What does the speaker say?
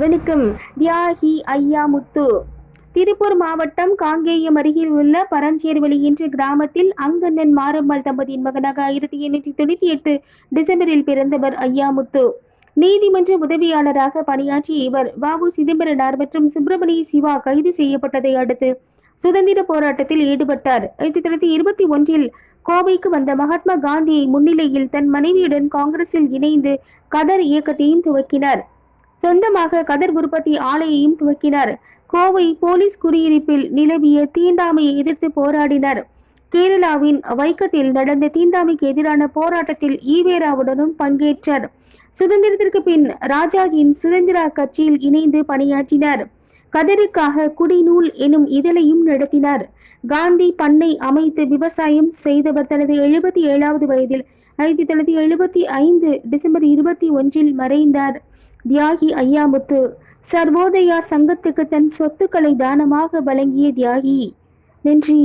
வணக்கம். தியாகி ஐயாமுத்து. திருப்பூர் மாவட்டம் காங்கேயம் அருகில் உள்ள பரஞ்சேர்வெளி என்ற கிராமத்தில் அங்கண்ணன் மாரம்மாள் தம்பதியின் மகனாக 1898 டிசம்பரில் பிறந்தவர் ஐயாமுத்து. நீதிமன்ற உதவியாளராக பணியாற்றிய இவர் வ.உ. சிதம்பரனார் மற்றும் சுப்பிரமணிய சிவா கைது செய்யப்பட்டதை அடுத்து சுதந்திர போராட்டத்தில் ஈடுபட்டார். 1921 கோவைக்கு வந்த மகாத்மா காந்தியை முன்னிலையில் தன் மனைவியுடன் காங்கிரஸில் இணைந்து கதர் இயக்கத்தையும் துவக்கினார். சொந்தமாக கதர் உற்பத்தி ஆலையையும் துவக்கினார். கோவை போலீஸ் குடியிருப்பில் நிலவிய தீண்டாமையை எதிர்த்து போராடினார். கேரளாவின் வைக்கத்தில் நடந்த தீண்டாமைக்கு எதிரான போராட்டத்தில் ஈவேராவுடனும் பங்கேற்றார். சுதந்திரத்திற்கு பின் ராஜாஜியின் சுதந்திரா கட்சியில் இணைந்து பணியாற்றினார். கதருக்காக குடிநூல் எனும் இதழையும் நடத்தினார். காந்தி பண்ணை அமைத்து விவசாயம் செய்தவர். தனது 77வது வயதில் 1975 டிசம்பர் 21 மறைந்தார். தியாகி ஐயாமுத்து சர்வோதயா சங்கத்துக்கு தன் சொத்துக்களை தானமாக வழங்கிய தியாகி. நன்றி.